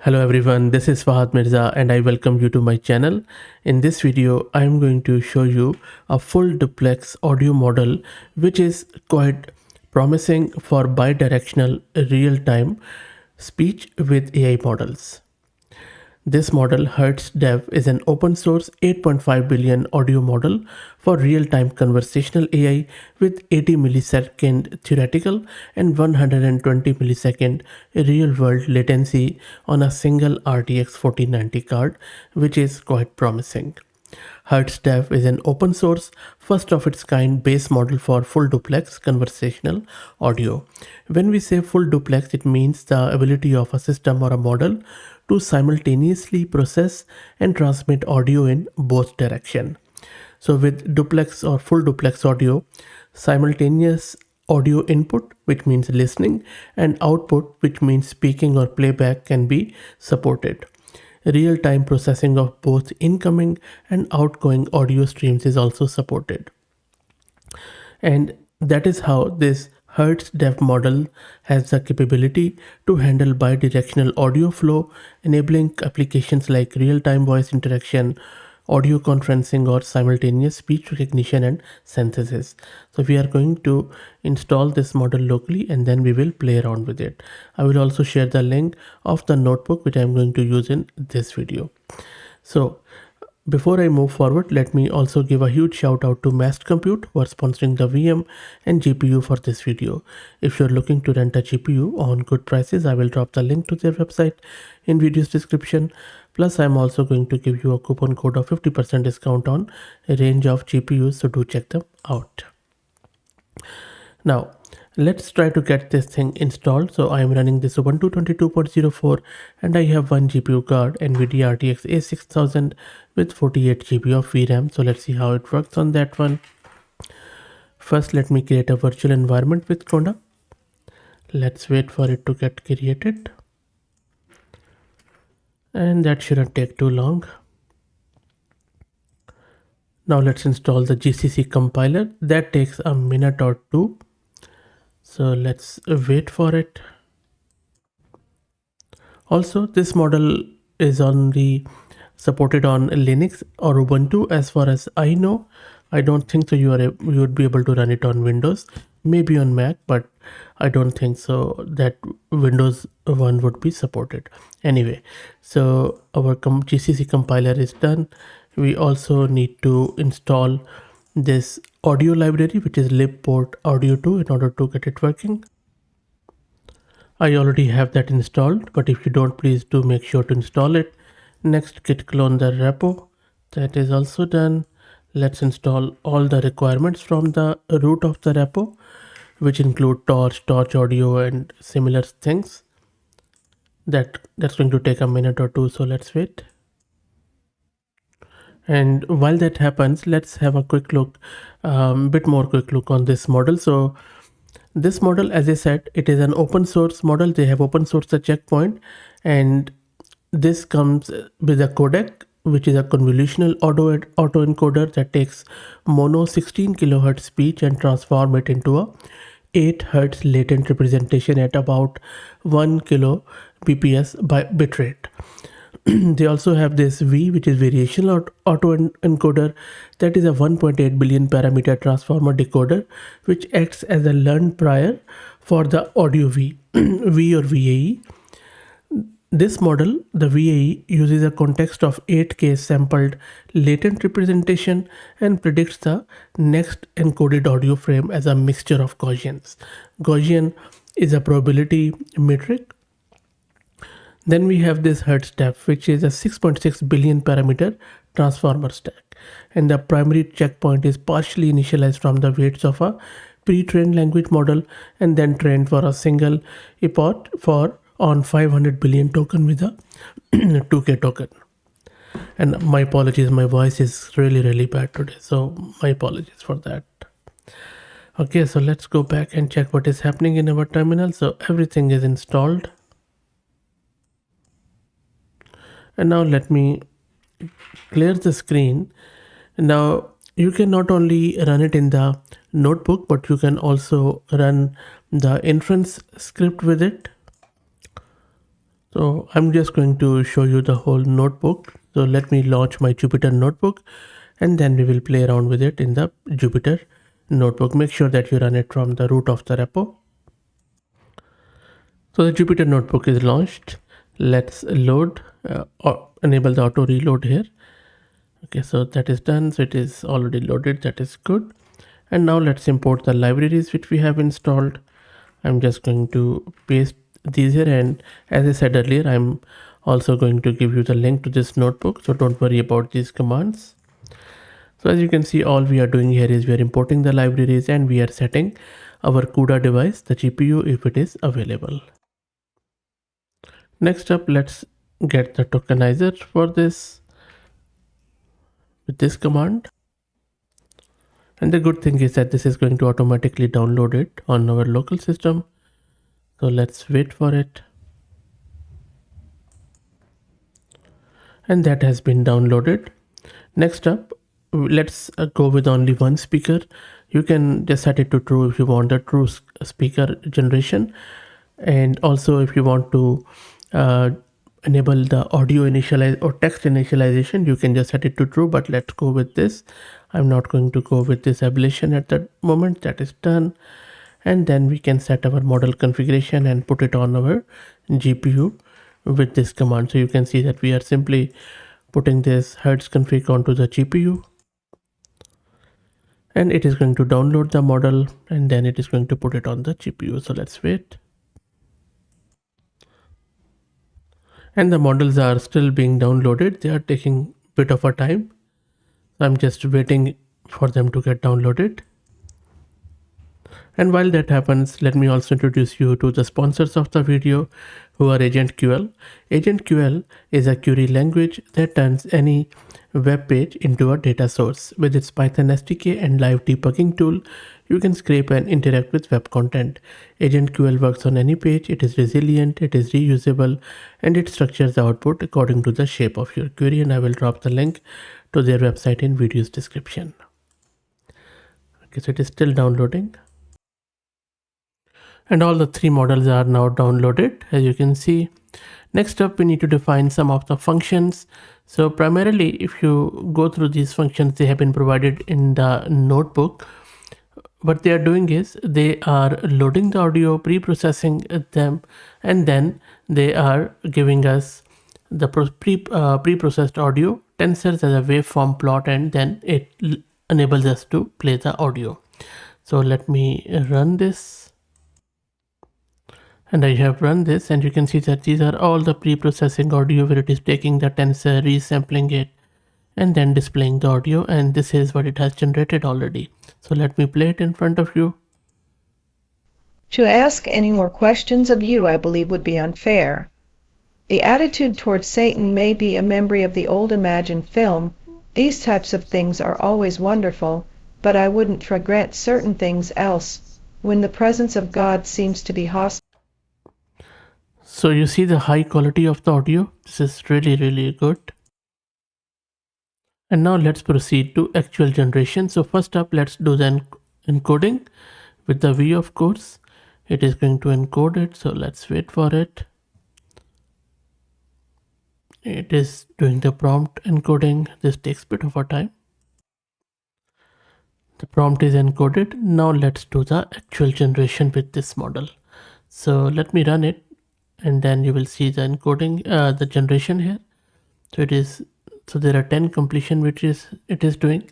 Hello everyone, this is Fahad Mirza and I welcome you to my channel. In this video, I am going to show you a full duplex audio model which is quite promising for bidirectional real-time speech with AI models. This model, Hertz-Dev, is an open source 8.5 billion audio model for real-time conversational AI with 80 millisecond theoretical and 120 millisecond real-world latency on a single RTX 4090 card, which is quite promising. Hertz-Dev is an open source, first of its kind base model for full duplex conversational audio. When we say full duplex, it means the ability of a system or a model to simultaneously process and transmit audio in both directions. So with duplex or full duplex audio, simultaneous audio input, which means listening, and output, which means speaking or playback, can be supported. Real-time processing of both incoming and outgoing audio streams is also supported. And that is how this Hertz-Dev model has the capability to handle bidirectional audio flow, enabling applications like real-time voice interaction, audio conferencing, or simultaneous speech recognition and synthesis. So we are going to install this model locally and then we will play around with it. I will also share the link of the notebook which I am going to use in this video. So before I move forward, let me also give a huge shout out to Massed Compute who are sponsoring the VM and GPU for this video. If you're looking to rent a GPU on good prices, I will drop the link to their website in video's description. Plus, I'm also going to give you a coupon code of 50% discount on a range of GPUs, so do check them out. Now, let's try to get this thing installed. So I am running this Ubuntu 22.04 and I have one GPU card, NVIDIA RTX A6000 with 48 GB of VRAM. So let's see how it works on that one. First, let me create a virtual environment with Conda. Let's wait for it to get created. And that shouldn't take too long. Now let's install the GCC compiler. That takes a minute or two. So let's wait for it. Also, this model is only supported on Linux or Ubuntu as far as I know. I don't think so you would be able to run it on Windows, maybe on Mac, but I don't think so that Windows 1 would be supported. Anyway, so our GCC compiler is done. We also need to install this audio library, which is libport audio 2, in order to get it working. I already have that installed, but if you don't, please do make sure to install it. Next, git clone the repo. That is also done. Let's install all the requirements from the root of the repo, which include torch audio and similar things. That's going to take a minute or two, so let's wait. And while that happens, let's have a quick look, bit more quick look on this model. So this model, as I said, it is an open source model. They have open sourced the checkpoint, and this comes with a codec, which is a convolutional autoencoder that takes mono 16 kilohertz speech and transform it into a 8 hertz latent representation at about 1 kilo bps by bitrate. They also have this V, which is variational autoencoder, that is a 1.8 billion parameter transformer decoder, which acts as a learned prior for the audio V, V or VAE. This model, the VAE, uses a context of 8K sampled latent representation and predicts the next encoded audio frame as a mixture of Gaussians. Gaussian is a probability metric. Then we have this Hertz-Dev, which is a 6.6 billion parameter transformer stack. And the primary checkpoint is partially initialized from the weights of a pre-trained language model and then trained for a single epoch on 500 billion token with a 2K token. And my apologies, my voice is really bad today, so my apologies for that. Okay, so let's go back and check what is happening in our terminal. So everything is installed. And now let me clear the screen. Now you can not only run it in the notebook, but you can also run the inference script with it. So I'm just going to show you the whole notebook. So let me launch my Jupyter notebook and then we will play around with it in the Jupyter notebook. Make sure that you run it from the root of the repo. So the Jupyter notebook is launched. Let's load or enable the auto reload here. Okay, so that is done. So it is already loaded. That is good. And now let's import the libraries which we have installed. I'm just going to paste these here, and as I said earlier, I'm also going to give you the link to this notebook, so don't worry about these commands. So as you can see, all we are doing here is we are importing the libraries and we are setting our CUDA device, the GPU, if it is available. Next up, let's get the tokenizer for this with this command. And the good thing is that this is going to automatically download it on our local system. So let's wait for it. And that has been downloaded. Next up, let's go with only one speaker. You can just set it to true if you want the true speaker generation, and also if you want to enable the audio initialize or text initialization, you can just set it to true, but let's go with this. I'm not going to go with this ablation at the moment. That is done. And then we can set our model configuration and put it on our GPU with this command. So you can see that we are simply putting this Hertz config onto the GPU, and it is going to download the model and then it is going to put it on the GPU. So let's wait. And the models are still being downloaded. They are taking a bit of a time. I'm just waiting for them to get downloaded. And while that happens, let me also introduce you to the sponsors of the video, who are AgentQL. AgentQL is a query language that turns any web page into a data source. With its Python SDK and live debugging tool, you can scrape and interact with web content. AgentQL works on any page, it is resilient, it is reusable, and it structures the output according to the shape of your query, and I will drop the link to their website in video's description. Okay, so it is still downloading. And all the three models are now downloaded, as you can see. Next up, we need to define some of the functions. So primarily, if you go through these functions, they have been provided in the notebook. What they are doing is they are loading the audio, pre-processing them, and then they are giving us the pre-processed audio tensors as a waveform plot, and then it enables us to play the audio. So let me run this. And I have run this, and you can see that these are all the pre-processing audio where it is taking the tensor, resampling it, and then displaying the audio, and this is what it has generated already. So let me play it in front of you. To ask any more questions of you, I believe, would be unfair. The attitude towards Satan may be a memory of the old imagined film. These types of things are always wonderful, but I wouldn't regret certain things else when the presence of God seems to be hostile. So you see the high quality of the audio. This is really, really good. And now let's proceed to actual generation. So first up, let's do the encoding with the V, of course. It is going to encode it. So let's wait for it. It is doing the prompt encoding. This takes a bit of a time. The prompt is encoded. Now let's do the actual generation with this model. So let me run it, and then you will see the encoding, the generation here. So there are 10 completion which it is doing.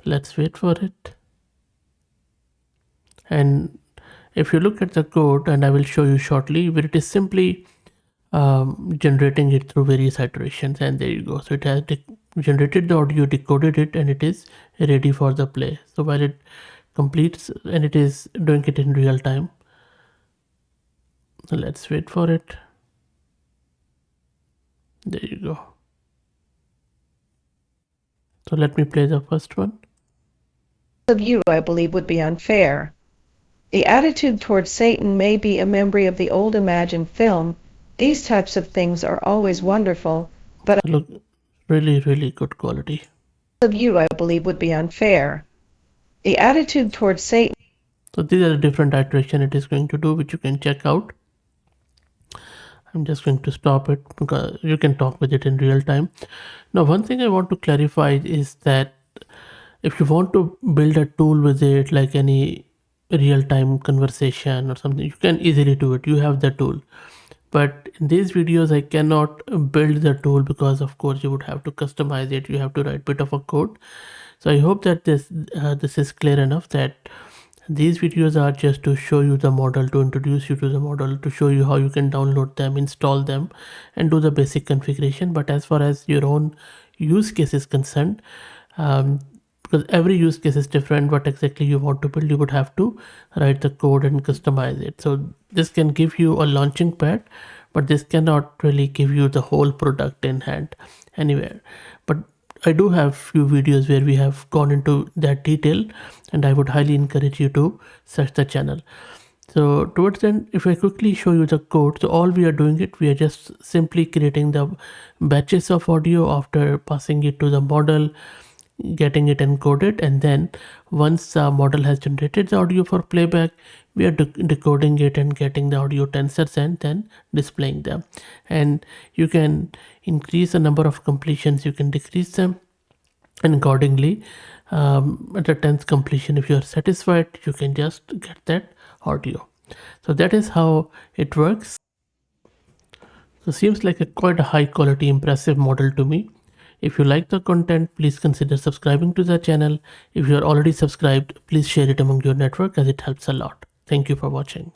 Let's wait for it. And if you look at the code, and I will show you shortly, where it is simply generating it through various iterations, and there you go. So it has generated the audio, decoded it, and it is ready for the play. So while it completes, and it is doing it in real time. So let's wait for it. There you go. So let me play the first one. Of you, I believe, would be unfair. The attitude towards Satan may be a memory of the old imagined film. These types of things are always wonderful, but So look, really, really good quality. of you, I believe, would be unfair. The attitude towards Satan. So these are the different iteration it is going to do, which you can check out. I'm just going to stop it because you can talk with it in real time. Now, one thing I want to clarify is that if you want to build a tool with it, like any real-time conversation or something, you can easily do it. You have the tool. But in these videos, I cannot build the tool because, of course, you would have to customize it. You have to write bit of a code. So I hope that this is clear enough that these videos are just to show you the model, to introduce you to the model, to show you how you can download them, install them, and do the basic configuration. But as far as your own use case is concerned, um, because every use case is different, what exactly you want to build, you would have to write the code and customize it. So this can give you a launching pad, but this cannot really give you the whole product in hand anywhere. But I do have few videos where we have gone into that detail, and I would highly encourage you to search the channel. So towards the end, if I quickly show you the code, so all we are doing it, we are just simply creating the batches of audio after passing it to the model, getting it encoded, and then once the model has generated the audio for playback, we are decoding it and getting the audio tensors and then displaying them. And you can increase the number of completions, you can decrease them, and accordingly, at the 10th completion, if you are satisfied, you can just get that audio. So that is how it works. So seems like a quite a high quality impressive model to me. If you like the content, please consider subscribing to the channel. If you are already subscribed, please share it among your network as it helps a lot. Thank you for watching.